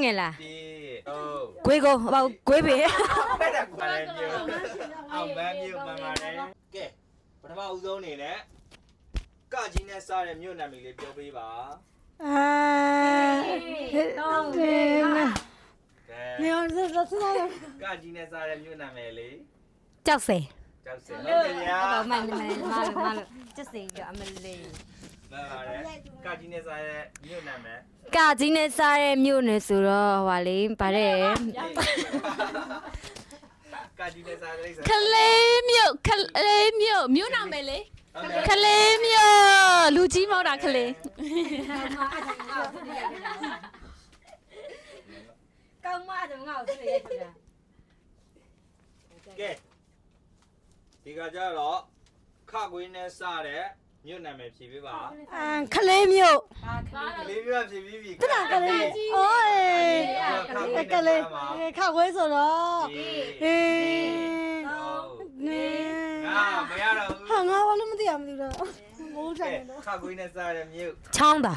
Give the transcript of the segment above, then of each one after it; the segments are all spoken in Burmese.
ငယ်လား ဒီဟုတ် ဂွေးကုန်းဟောဂွေးပေ အဲ့ဒါကွာလေမြို့အောင်မန်းမြို့မှန်ပါတယ်ကဲပထမဦးဆုံးအနေနဲ့ကကြီးနဲ့စားတဲ့မြို့နာမည်လေးပြောပေးပါ တောင်းတယ် ကဲ 没有，这是那个。 ကကြီးနဲ့စားတဲ့မြို့နာမည်လေး ကြောက်စဲ ကျောက်စင်ဟုတ်တယ်ဗျာ ဟောမှန်တယ်မလို့ကျစဲကြအမလေး မှန်ပါတယ်ကကြီးနဲ့စားတဲ့မြို့နာမည် ကကြီးနဲ့စားတဲ့မြို့နယ်ဆိုတော့ဟွာလေဗါတဲ့ ကကြီးနဲ့စားတဲ့လိမ့်စား ခလေးမြို့ခလေးမြို့မြို့နာမယ်လေ ဟုတ်တယ် ခလေးမြို့လူကြီးမောက်တာခလေး ကောင်းမတော့ငါ့ကိုသိရချင်တာ ကဲဒီကကြတော့ခကွေးနဲ့စားတဲ့မြို့နာမည်ဖြေပေးပါ 克雷缪， ကလေးမြို့ဖြေပြီးပြီ 这哪克雷？哦哎，克雷，看回手了。哎， ငါမရတော့ဘူး 好，我那么点没得，我真 ကဲ 的。 ခကွေးနဲ့စားတဲ့မြို့ ချောင်းတာ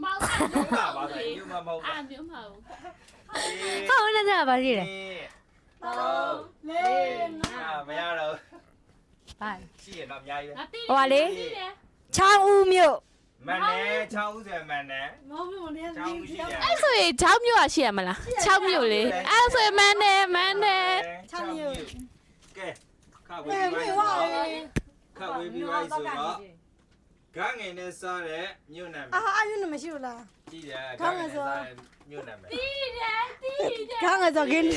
မောက်တာ ဟုတ်ပါပါဆိုမြို့မမဟုတ် အာ ဘူး မြို့မဟုတ် ဟောနဲ့စားပါရှိတယ် ဟုတ်မရတော့ ဘာ ရှိရတော့အများကြီး ငါတိ ဟောလေချောင်းဦးမြို့ မန်နဲ့ချောင်းဦးဆိုမန်နဲ့ 毛病我连 ချောင်းဦးရှိတယ် အဲ့ဆိုရင်6မြို့อ่ะရှိရမလား6မြို့လေအဲ့ဆိုရင်မန်းတယ်ကဲခကွေးပြီး 哎，没有啊。 ခကွေးပြီးပါဆိုတော့ဂန်းငယ်နဲ့စားတဲ့မြို့နာမည် 啊，阿勇那么秀了， ကြည့်တယ်ဂန်းငယ်နဲ့စားတဲ့မြို့နာမည် 刚刚找给你，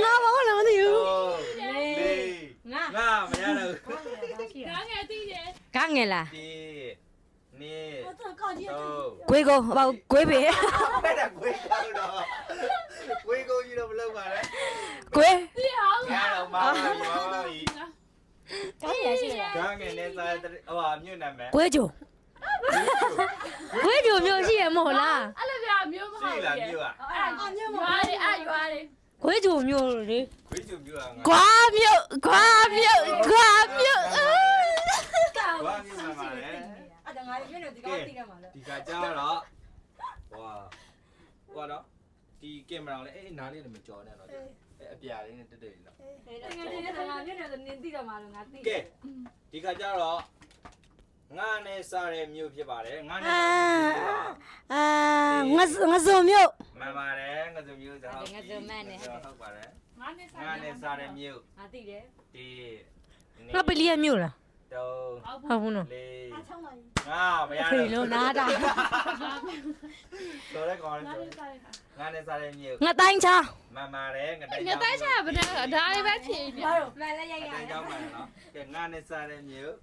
我那么的有。 ငါမရတော့ ငါငယ်တိတယ် ကငယ်လား ဒီနေ 我这高级。 တော့ ဂွေးကုန်းဟောဂွေးပေ အဲ့ဒါကိုယ်ကောက်တော့ကိုယ်ကိုကြီးတော့မလုပ်ပါနဲ့ ဂွေး တိအောင် ငါတော့မာပါပြီ ကငယ်ရှိတယ် ဂန်းငယ်နဲ့စားတဲ့ဟိုမြို့နာမည် ဂွေးဂျိုဂွေးဂျိုမြို့ရှိရမဟုတ်လား အဲ့လိုပြမြို့မဟုတ် ရှိလားမြို့อ่ะ ရွာလေအဲ့ရွာလေ ဂွေးဂျိုမြို့လေ ခွေးကျုံမြို့อ่ะ ကွာမြို့ကွာမြို့ကွာမြို့ ဘာမြို့မှာပါလဲ အဲ့ဒါငါမြို့နယ်ဒီကောင်သိတယ်မှာလို့ ဒီကကြတော့ဟွာတော့ဒီကင်မရာလေးအဲ့နားလေးနဲ့မကြော်နဲ့တော့အဲ့အပြာလေးနဲ့တက်တက်လေးတော့ ငါမြို့နယ်ဆိုနင်းသိတယ်မှာလို့ငါသိ ကဲဒီကကြတော့ငါနဲ့စားတဲ့မြို့ဖြစ်ပါတယ်ငါနဲ့ 啊，我走没有。 မှန်ပါတယ်ငါဆိုမြို့ဆိုဟုတ်ပါတယ် ငါနဲ့စား ငါနဲ့စားတဲ့မြို့ ငါသိတယ် ဒီ ငါပလီယမြို့လား တော့ ဟုတ်ဘူးနော် လေးငါမရ ဖေ တော့ လို့နားတာ တော်တဲ့ကောင်လေး ငါနဲ့စားတဲ့ခါ ငါနဲ့စားတဲ့မြို့ ငါတိုင်းချာ မှန်ပါတယ်ငါတိုင်း ငါတိုင်းချာဗဒါဒါလေးပဲဖြေနေ မှန်လည်းရိုက်ရ တိုင်းကြောင်းပါနော်ကဲငါနဲ့စားတဲ့မြို့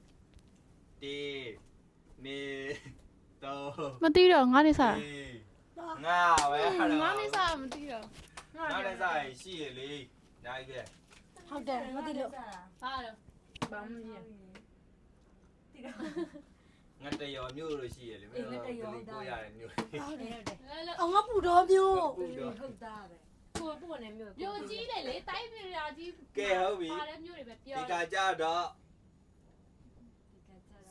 ဒီနေတော့ မသိတော့ငါနဲ့စား ငါပဲဟာ ငါနဲ့စားမသိတော့ ငါနဲ့စားရင်ရှိရလေဒါကြီးပဲ 好的，我得了。 ဟာတော့ ဘာမှမရ ငါတရော်မြို့လို့ရှိရလေမင်းတို့ကလေးကိုရတယ်မြို့ 哦，我不着没有。 ဟုတ်သားပဲကိုပို့နေမြို့ မြို့ကြီးတယ်လေတိုင်းပြည်ရာကြီး ကဲဟုတ်ပြီ ပါတယ်မြို့တွေပဲပြော ဒီကကြတော့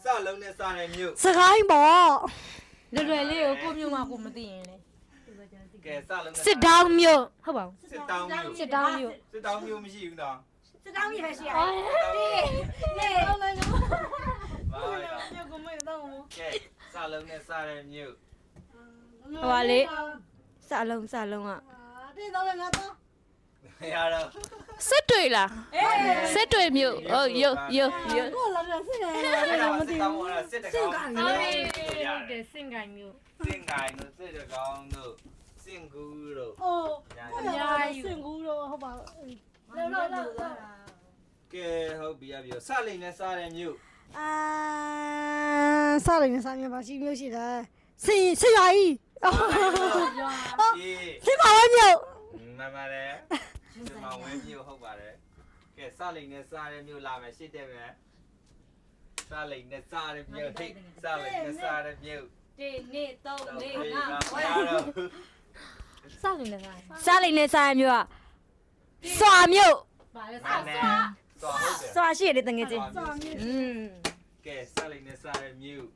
စလုံးနဲ့စားတဲ့မြို့ 是个一包。 လွယ်လွယ်လေးကိုကိုမြို့မှာကိုမသိရင်လေ ကဲစလုံးနဲ့ စစ်တောင်းမြို့ဟုတ်ပါဘူး စစ်တောင်းမြို့ စစ်တောင်းမြို့ စစ်တောင်းမြို့မရှိဘူးနော် စစ်တောင်းမြို့ရှိရ စစ်တောင်းမြို့ နေ ပါလား 没有，我没有到我。 ကဲစလုံးနဲ့စားတဲ့မြို့ ဟိုပါလေစလုံးက 啊，这到了我到。 မရတော့ စစ်တွေလားစစ်တွေမြို့ဟုတ်ရုပ်ရုပ်ရုပ် 过了这是人， အဲ့ဒါ 我 စစ် 得 တောင်းကစစ်တကောင် ဟုတ်တယ်စင်ကိုင်မြို့ စင်ကိုင်တို့စစ်တကောင်တို့စင်ကူတို့ 哦，我要辛苦了，好吧？来来来来。 ကဲဟုတ်ပြီပြီစလိန်နဲ့စားတဲ့မြို့ 啊，啥人啥面包，西没有西的，谁愿意？哦， ဒီ 谁把我meu？ မှန်ပါတယ်ဒီမှာဝဲမြို့ဟုတ်ပါတယ်ကဲစလိန်နဲ့စားတဲ့မြို့လာမယ်ရှစ်တဲ့မယ်စလိန်နဲ့စားတဲ့မြို့ဟိစလိန်နဲ့စားတဲ့မြို့ ဒီနေ့3နေ့ မရတော့ 5စလိန်နဲ့စားမြို့ကစွာမြို့ ပါလေ မှ စား န်တယ် စား သွားဟုတ်တယ် စွာရှိရတဲ့တငယ်ချင်း อืม ကဲစလိန်နဲ့စားတဲ့မြို့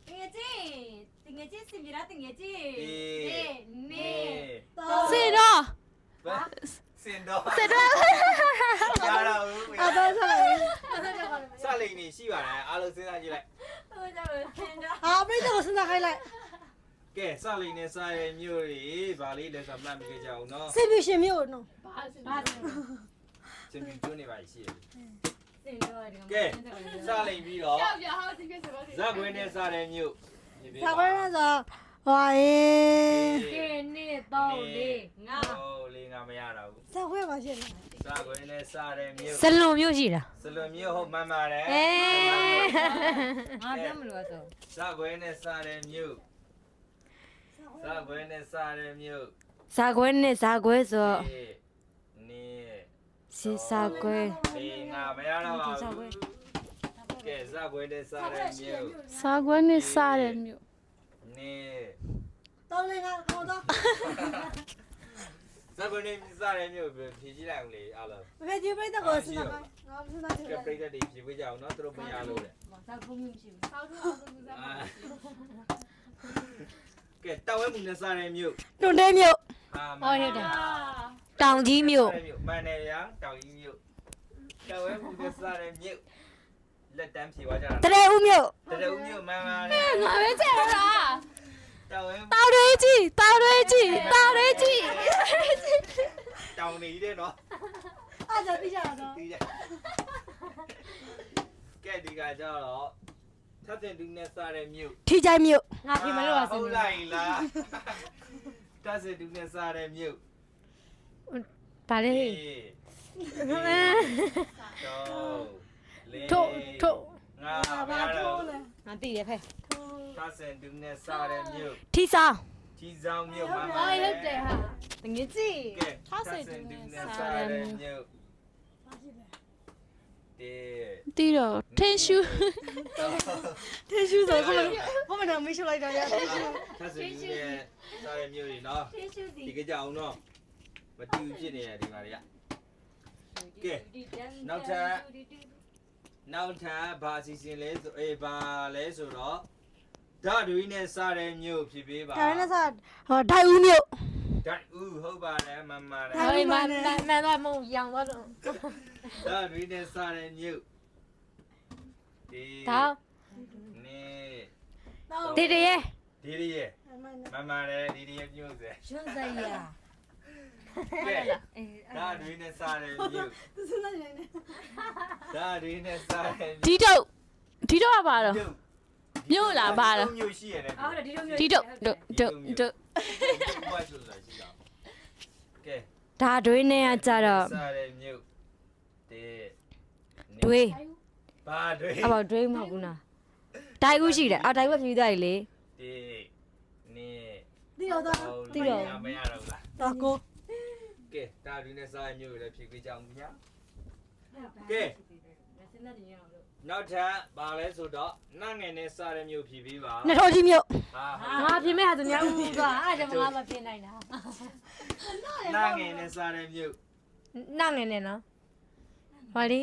တငယ်ချင်းစင်ပြတာတငယ်ချင်း ဒီ နေ့ စင်တော့ စစ်တွဲ ရတော့ဘူး အဲ့တော့ဆက်လိုက် စလိန်နေရှိပါတယ်အားလုံးစဉ်းစားကြည့်လိုက် ဟာပြိတ္တကိုစဉ်းစားခိုင်းလိုက်က ဲစလိန်နဲ့စားရမျိုးတွေဗာလေးလက်စမှတ်မိကြအောင်နော် စိတ်ပြရှင်မျိုးနော် စင်ပြကျွန်းနေပါရှိတယ်ကဲစလိန်ပြီးတော့ဇက်ခွင်းနဲ့စားရမျိုး စာခွဲရဆိုဟွာရေ ဟုတ်လေးငါမရတော့ဘူး စာခွဲပါရှင်လား ဇက်ခွင်းနဲ့စားရမျိုး စလွန်မျိုးရှိတာ စလွန်မျိုးဟုတ်မှန်ပါတယ် ငါပြောမလို့ဆို ဇက်ခွင်းနဲ့စားရမျိုးဇက်ခွင်းနဲ့စားရမျိုး ဇာခွဲနဲ့ဇာခွဲဆို နေ စီဇာခွဲ ဒီငါမရတော့ပါဘူးကဲဇက်ခွင်းနဲ့စားရမျိုး စာကွဲနဲ့စားတယ်မြို့ နေ တောင်းလေးကခေါ်တော့ ဇက်ခွင်းနဲ့စားရမျိုးဖြည့်ကြည့်လိုက်အောင်လေအားလုံး မဖေဒီပြိတ္တကိုစဉ်းစားခိုင်းငါစဉ်းစားကြည့် ကဲ လိုက် ပြိတ္တတွေဖြည့်ပေးကြအောင်နော်သူတို့မရလို့လေကဲတောင်ဝဲမှုနဲ့စားရမျိုး တွန်တဲမျိုး တောင်ကြီးမျိုး မှန်တယ်ဗျာတောင်ကြီးမျိုးတောင်ဝဲမှုနဲ့စားရမျိုးလက်တန်းဖြည့်သွားကြတာ တရေဦးမျိုး တရဦးမျိုးမှန်ပါတယ် ငါပဲချက်ရတာ တောင်ဝဲ တောင်တွေကြီးတောင်တွေကြီးတောင်တွေကြီး တောင်နေတယ်နော် အဲ့ဒါသိကြတာတော့ တီးကြကဲဒီကကြတော့ထပ်တင်တူနဲ့စားရမျိုး ထီချိုင်မျိုး ငါပြင်မလို့ပါစင် ဟုတ်လိုက်လားထပ်တင်တူနဲ့စားရမျိုး ဗာလေ ထုတ် ငါဘာလို့ ငါသိတယ်ဖဲ ထပ်တင်တူနဲ့စားရမျိုး ထီဆောင် ကြီးဆောင်မျိုးမှန်ပါ ဟာဟုတ်တယ်ဟာ တငယ်ကြည့် ကဲထပ်တင်တူနဲ့စားရမျိုးတေ တီးတော့ထင်းရှူ ထေရှူဆိုခုမနာမရှိလိုက်တော့ရထေရှူ ထပ်တင်တူနဲ့စားရမျိုးတွေနော်ဒီကကြအောင်နော်မတူဖြစ်နေတယ်ဒီမှာတွေကကဲနောက်ထပ်ဘာအစီအစဉ်လဲဆိုဘာလဲဆိုတော့ဓာတ်တွေနဲ့စားတဲ့မျိုးဖြစ်ပေးပါ ဒါနဲ့စားဟောဒိုင်ဦးမျိုး ဓာတ်ဦးဟုတ်ပါတယ်မှန်ပါတယ် ဟိုမှာမှန်တော့မဟုတ်ရောင်တော့ ဓာတ်တွေနဲ့စားတဲ့မျိုးဒီ တောင် နေ တေတရေ ဒီရီရဲ့မှန်ပါတယ်ဒီရီရဲ့မျိုးစေ ရွှန်းစရာ ကဲဓာတ်တွေနဲ့စားတဲ့မျိုး သူစဉ်းစားနေတယ် ဓာတ်တွေနဲ့စားတဲ့ ဒီတော့ကပါတော့မြို့လားပါတော့ မျိုးရှိရတယ် အော်ဒီလိုမျိုး ဒီတော့ ဘာလို့လဲရှိတာကဲ ဒါတွေနဲ့ကကြတော့ စားတဲ့မြို့တေ တွေး ဘာတွေ အဘောတွေးမဟုတ်ဘူးနော်ဒိုင်ဦးရှိတယ်အော်ဒိုင်ဦးဖြူသွားပြီလေ တေနေ ဒီတော့တော့ မရတော့လား တော့ကို ကဲဒါတွေနဲ့စားတဲ့မြို့လည်းဖြည့်ပေးကြအောင်ညာကဲနောက်ထပ်ဘာလဲဆိုတော့နတ်ငယ်နဲ့စားတဲ့မြို့ဖြည့်ပေးပါ နှစ်ထော်ကြီးမျိုး ဟာ ငါပြင်မဲ့ဟာသူများဦးသွားအဲ့ဒါကြောင့်ငါမပြင်နိုင်တာ နတ်ငယ်နဲ့စားတဲ့မြို့ နောက်ငယ်နဲ့နော်ဟောလေ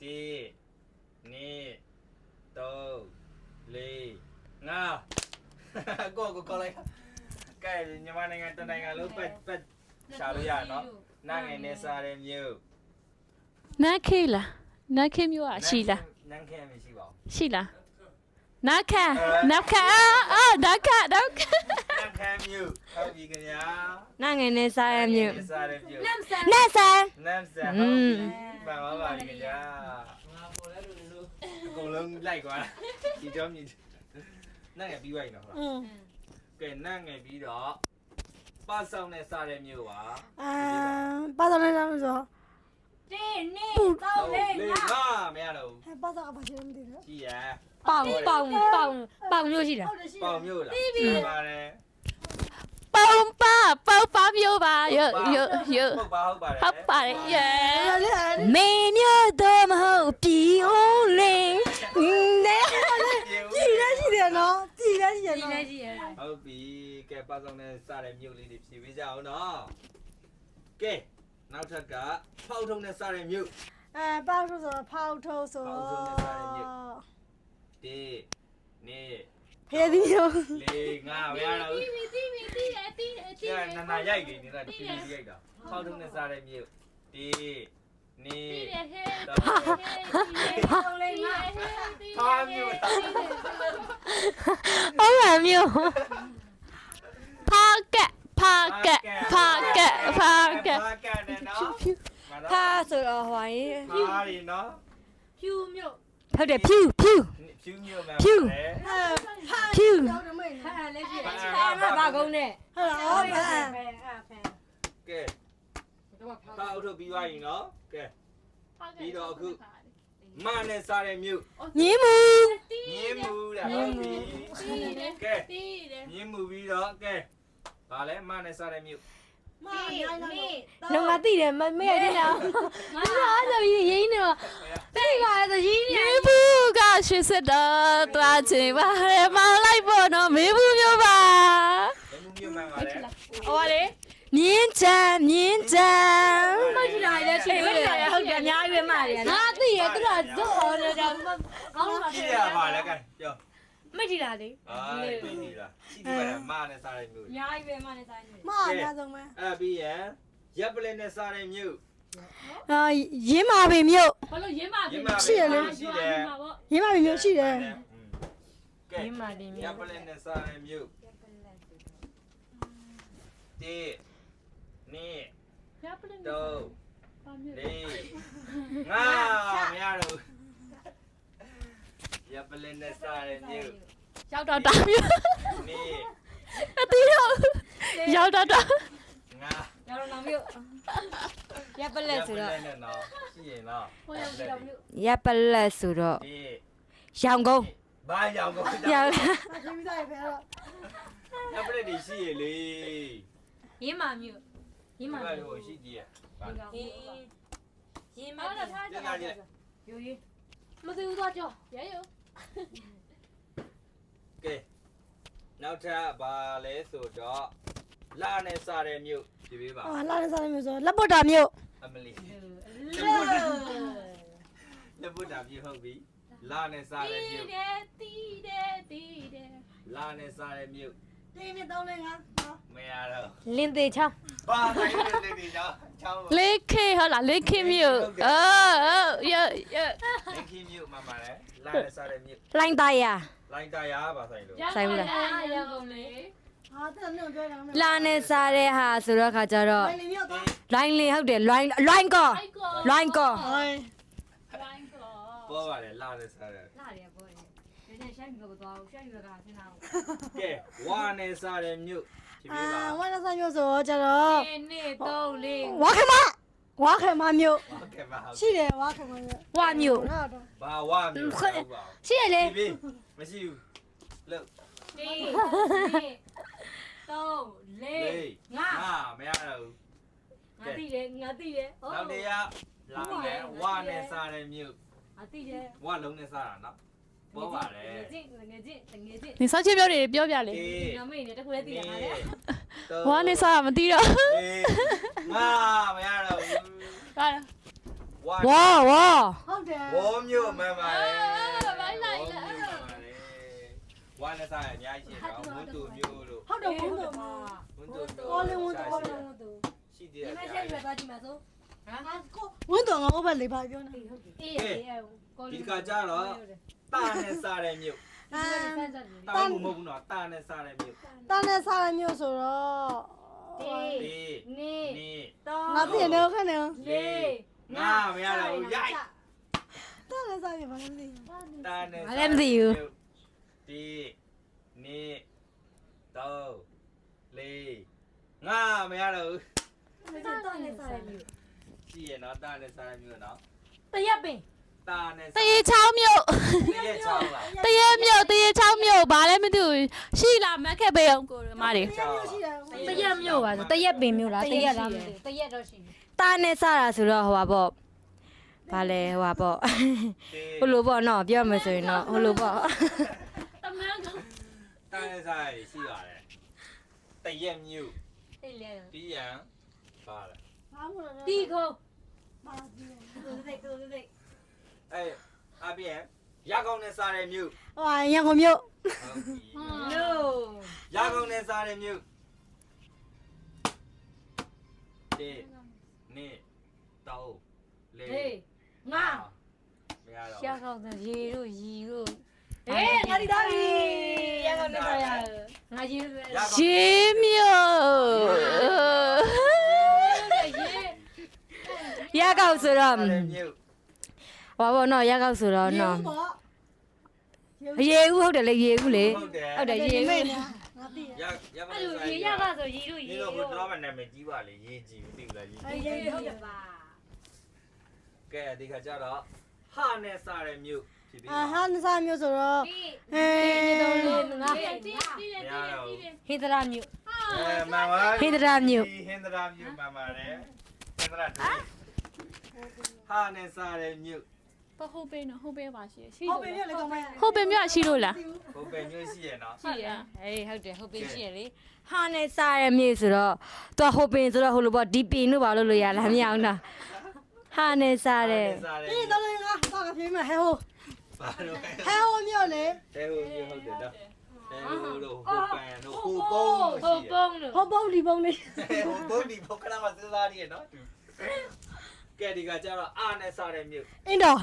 တေနေ3 4 5ကိုလိုက်ကဲမြန်မာနိုင်ငံတနိုင်ငံလုံးပတ်ရှာလို့ရနော်နတ်ငယ်နဲ့စားတဲ့မြို့ နန်းခေလားနန်းခေမြို့อ่ะရှိလား နန်းခဲမရှိပါဘူး ရှိလားနာခါနာခါနာခါ နန်းခဲမြို့ဟုတ်ပြီခင်ဗျာ နောက်ငယ်နဲ့စားရမျိုး စားတဲ့မြို့ နတ်ဆန် နန်းဆန်ဟုတ်ပြီပါပါခင်ဗျာအကုန်လုံးလိုက်သွားဒီတော့မြည်နန်းငယ်ပြီးသွားပြီနော်ဟုတ်လားကဲနန်းငယ်ပြီးတော့ပါဆောင်နဲ့စားတဲ့မြို့ပါ ပါတော်လေးလားဆို လေးငါမရတော့ဘူး ဟဲ့ပါတော်ကဘာရှိလဲမသိဘူး ကြည်ရ ပေါင်မျိုးရှိတာ ပေါင်မြို့လားပါတယ် ပေါပါမြို့ပါရဟုတ်ပါဟုတ်ပါတယ် ဟုတ်ပါတယ်ယေ မေမျိုးတော့မဟုတ်ပြည်ဦးလေးနဲ ကြည်ရရှိတယ်နော်ကြည်ရရှိတယ်နော် ဟုတ်ပြီကဲပါဆောင်နဲ့စားတဲ့မြို့လေးတွေဖြည့်ပေးကြအောင်နော်ကဲနောက်ထပ်ကဖောက်ထုံနဲ့စားတဲ့မြို့ ပေါက်ထုတ်ဆိုဖောက်ထုတ်ဆို ဖောက်ထုတ်နဲ့စားတဲ့မြို့ တေနေ ဖ ဖျက်သီးမျိုး 4 5မရတော့ဘူး တီးတယ်တီးတယ်တီးတယ် ကဲနာရိုက်နေနေတာဒီရိုက်တာဖောက်ထုံးနဲ့စားတဲ့မြို့တီနေ တီးတယ်ဟဲ့ တော့ ပေါင်းလေးငါ ဟာမြို့တာ ဟုတ်ပါမျိုးဖာကက်ဖာကက်ဖာကက်ဖာကက် ဖာကက်နဲ့နော် ဖာဆိုတော့ဟိုရင် ဖာရီနော် ဖြူမြို့ဟုတ်တယ်ဖြူဖြူ ဖြူမြို့မှာ ဖြူ ပဲ ဖြူ ရောက်တယ်မေ ဖာလည်းရှိတယ်ဖာကဘာကုန်းနဲ့ ဟုတ်လားအော်ဖန် ဖာဖာ ကဲဖာအုပ်ထုတ်ပြီးသွားပြီနော်ကဲပြီးတော့အခုမနဲ့စားတဲ့မြို့ ညင်းမူ မြင်းမူတဲ့ဟုတ်ပြီ တီးတယ် ကဲ တီးတယ် မြင်းမူပြီးတော့ကဲဗာလဲမနဲ့စားတဲ့မြို့ မနိုင်တော့ လုံးငါသိတယ်မေ့ရတယ်နော်ငါအားဆိုရင်ရင်းနေတော့တိတ်ကဆိုရင်းနေ မေဘူးကရှစ်စစ်တော့သွားချင်ပါရဲမောင်လိုက်ပေါ့နော်မေဘူးမျိုးပါ မြင်းမူမြို့မှာပါလေ ဟောလေ မြင်းချမ်းမြင်းချမ်း မကြည့်လိုက်လဲရှိတယ်ဟုတ်တယ်အများကြီးပဲမှားတယ်ငါသိရသူကဇော့ဟောတယ်ကြောင့်ကောင်းပါ ရှိရပါလေကဲပြော မကြည့်လားလေ အာပြီးပြီလားရှိတယ်မနဲ့စားတဲ့မြို့ အများကြီးပဲမှားနေဆိုင်နေ မအများဆုံးပဲ အဲ့ပြီးရင်ရက်ပလင်နဲ့စားတဲ့မြို့ အာရင်းမာပင်မြို့ ဘာလို့ရင်းမ ရင်းမ ရှိတယ်လေ ရှိတယ် ရင်းမာပင်မြို့ရှိတယ် ကဲ ရင်းမာတင် ရ မြို့ ပလင်နဲ့စားတဲ့မြို့တေနေ ရပလင်း တော့ ပါမျိုး လေးငါမရတော့ရပလင်နဲ့စားတဲ့မြို့ ရောက်တော့တာမျိုး နေ အတီးတော့ရောက်တော့တာ ငါ ရောင်းတော့မြို့ရပ်ပလက်ဆိုတော့ ရပလင်နဲ့နော်ရှိရင်နော် ဟိုရောက်တော့မျိုး ရပ်ပလက်ဆိုတော့ ဒီ ရောင်ကုန်း ဘာရောင်ကုန် ရောင် အချင်းမိသားရဲ့ဖဲတော့ ရပလင်ဒီရှိရလေ ရင်းမာမြို့ရင်းမာ ဒီ မြို့ ကရှိသေးရဲ့ဗာ ရင်းမာ အဲ့ဒါထားကြပါ ယူရီမသိဘူးတော့ကြော ရဲရော ကဲနောက်ထပ်ဘာလဲဆိုတော့လာနဲ့စားတဲ့မြို့ဒီပေးပါ အာလာတဲ့စားမျိုးဆိုလက်ပုတ်တာမြို့ အမလီလက်ပုတ်တာပြဟုတ်ပြီလာနဲ့စားတဲ့ တီး မြို့ တယ်တီးတယ်တီးတယ် လာနဲ့စားတဲ့မြို့ တင်းနဲ့3 5 မရတော့ လင်းသေးချောင်း ဘာတိုင်းနေနေကြောင်းချောင်း လေးခေဟုတ်လားလေးခေမျိုးရရ လက်ခင်းမြို့မှာပါလေလာနဲ့စားတဲ့မြို့ လိုင်းသားရ လိုင်းတရားပါဆိုင်လို့ ဆိုင်ဘူးလား ရကုန်လေ ဟာတဲ့မြို့ပြောတာ လာနဲ့စားတဲ့ဟာဆိုတော့ခါကြတော့ ဘယ်လိုမြို့တော့ လိုင်းလေးဟုတ်တယ်လိုင်းကော အိုက်ကော လိုင်းကော ဟို လိုင်းကော ပေါ်ပါလေလာနဲ့စားတဲ့ လာတယ်ပေါ့ဒီနေ့ရှမ်းပြည်ကိုသွားအောင်ရှမ်းပြည်ကဆင်းလာအောင် ကဲဝါနဲ့စားတဲ့မြို့ဒီပေးပါ ဝါနစားမြို့ဆိုတော့ကျတော့ နေ့3 4 ဝါခမမြို့ ဟုတ်ကဲ့ပါဟုတ် ရှိတယ်ဝါခမမြို့ ဝါမြို့ ဟုတ်တော့ ဘာဝါမြို့ဟုတ်ပါ ရှိရလေ ဒီပေးမရှိဘူးလို့ 3 4 ငါမရတော့ဘူး ငါသိတယ်ဟုတ် နောက်တရားလာမယ်ဝါနဲ့စားတဲ့မြို့ ငါသိတယ် ဝါလုံးနဲ့စားတာနော်ပေါ်ပါလေ ငယ်ချင်း နေစားချင်းပြောတွေပြောပြလေ ငါမေ့နေတခုလည်းသိရမှာလေ ဝါနေစားမသိတော့ ငါမရတော့ဘူး ဟာ ဝါ ဝါ ဟုတ်တယ် ဝေါမြို့မှန်ပါလေ ဘိုင်းလိုက်လား ဝါနဲ့စားရအများကြီးရှိတော့ဝန်းတူမြို့လို့ ဟုတ်တယ်ဘုံတော့ ဝန်းတူမြို့ ကောလင်းဝန်းတော့ ရှိသေးတယ် ဒီမှာရှမ်းပြည်သွားကြည့်မှာဆို ဝန်းတော့ငါဘက်လေးပါပြောနေ အေးအေးကော ဒီကကြတော့တာနဲ့စားတဲ့မြို့ အာ တာမှုမဟုတ်ဘူးနော်တာနဲ့စားတဲ့မြို့ တန်းနဲ့စားရမျိုးဆိုတော့ ဒီ နေ့ နေ့ ငါသိတယ်နော်ခနဲ့ လေးငါမရတော့ဘူးရိုက် တန်းနဲ့စားရဘာလဲမသိဘူး တာနဲ့ဒီနေ့တော့လေးငါမရတော့ဘူး တန်းနဲ့စားရမျိုး ရှိရနော်တာနဲ့စားတဲ့မြို့နော် တရက်ပင် တာနဲ့ တရေချောင်းမြို့ တရက်ချောင်းလား တရေမြို့တရေချောင်းမြို့ဘာလဲမသိဘူးရှိလားမက်ခက်ပေးအောင်ကိုရမတွေ ရှိတယ် တရက်မျိုးပါဆိုတရက်ပင်မျိုးလားတရက်လားမသိတရက်တော့ရှိတယ်တာနဲ့စားတာဆိုတော့ဟိုပါပေါ့ဘာလဲဟိုပါပေါ့ဟိုလိုပေါ့နော်ပြောမှဆိုရင်တော့ဟိုလိုပေါ့ တမန်က တာနဲ့စားရရှိပါတယ်တရက်မြို့ အေးလေ ပြီးရန်ပါလား ဘာမှမလုပ် တီခုံး ပါဘူး သူစိတ် အဲအပြင်ရကောင်းနဲ့စားတဲ့မြို့ ဟိုရန်ကုန်မြို့ ဟုတ်ပြီ လို့ ရကုန်နဲ့စားတဲ့မြို့တေနေတောက်လေ ဟေးငါ မရတော့ ရှာကောက်တဲ့ရေတို့ရီတို့ ဟေးငါဒီသားပြီ ရကောက်နေစားရငါရီတို့ ရေမြို့ ရကောက်ဆိုတော့ စားတဲ့မြို့ ဟောဘောနော်ရကောက်ဆိုတော့နော် ပေါ့ ရေဦးဟုတ်တယ်လေရေဦးလေ ဟုတ်တယ် ဟုတ်တယ်ရေဦး ငါသိ ရကုန်နဲ့စား ရေရကောက်ဆိုရီတို့ရီ ဒီလိုကတော့မနာမည်ကြီးပါလေရေးကြည့်သိလားရေး အဲ့ရေဟုတ်တယ်ပါ ကဲဒီခါကျတော့ဟာနဲ့စားတဲ့မြို့ဖြစ်ပြီ အာဟာနစားမျိုးဆိုတော့ဟေး တော့လေငါ မရတော့ ဟိဒရာမြို့ မမ ဟိဒရာမြို့ ဟင်္ဒရာမြို့မမတယ်ဟင်္ဒရာတို့ဟာနဲ့စားတဲ့မြို့ ဘာဟုတ်ပေးနော်ဟုတ်ပေးပါရှိရှိ ဟုတ်ပြီလေကောင်မ ဟုတ်ပေးမြရှိလို့လား ဘုံပဲမြို့ရှိရနော် ရှိရဟေးဟုတ်တယ်ဟုတ်ပင်ရှိရလေဟာနဲ့စားရမြေဆိုတော့သူကဟိုပင်ဆိုတော့ဟိုလိုပေါ့ဒီပင်တို့ဘာလို့လို့ရလားမရအောင်နော်ဟာနဲ့စားတယ် စားတဲ့ ဒီတော့လေငါတော့ကပြေးမယ်ဟဲဟို ဘာလို့ ဟဲဟိုမျိုးလေ တဲဟိုမြို့ဟုတ်တယ်နော်တဲဟိုတို့ဟိုပန်တို့ဟိုပုံး ဟိုပုံးလို့ ဟိုပုံဒီပုံလေး ဟိုပုံးဒီပုံးကလာမစစားရနော်ကဲဒီကကျတော့အာနဲ့စားတဲ့မြို့ အင်းတော့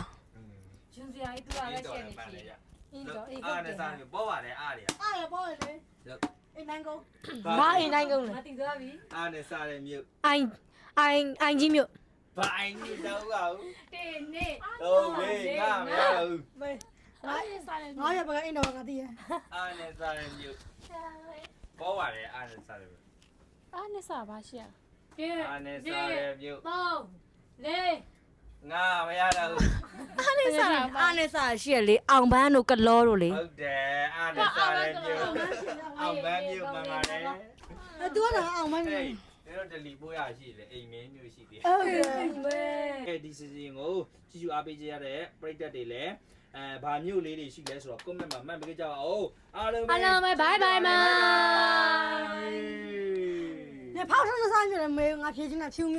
ဂျွန်စရာကြီးသူကလည်းရှက်နေချီအင်းတော့အေး အာနဲ့စားမြို့ပေါ်ပါတယ်အားရ အားရပေါ်လေအင်းနိုင်ကုန် ဘာအိမ်နိုင်ကုန်လဲမသိသွားပြီ အာနဲ့စားတဲ့မြို့ အိုင်ကြီးမြို့ ဘာအိမ်ကြီးတော့ဟာ တေနေ တော့လေငါမရဘူး မေး အားရစားတယ် ငါရပကအင်းတော့ငါသိရ အာနဲ့စားတဲ့မြို့ပေါ်ပါတယ်အာနဲ့စားတဲ့မြို့ အားနဲ့စားပါရှိရ ပြေ အာနဲ့စားတဲ့မြို့ 3 4 ငါမရတော့ဘူး အားနဲ့စားတာ အားနဲ့စားရှိရလေအောင်ပန်းတို့ကလောတို့လေ ဟုတ်တယ်အာနဲ့စားတဲ့မြို့အောင်ပန်းမြို့မှန်ပါတယ် အဲသူကတော့အောင်မင်း ဟေးတို့တယ်လီပိုးရရှိတယ်အိမ်မင်းမျိုးရှိတယ် ဟုတ်တယ် ကဲဒီစီစဉ်ကိုကြည့်ကြအားပေးကြရတဲ့ပရိသတ်တွေလည်းဘာမျိုးလေးတွေရှိလဲဆိုတော့ comment မှာမှတ်ပေးကြပါဦးအားလုံး အားလုံးပဲ bye bye ပါ နေဖောက်ဆုံးစားမျိုးလေမေးငါဖြေချင်တာဖြူမျိုး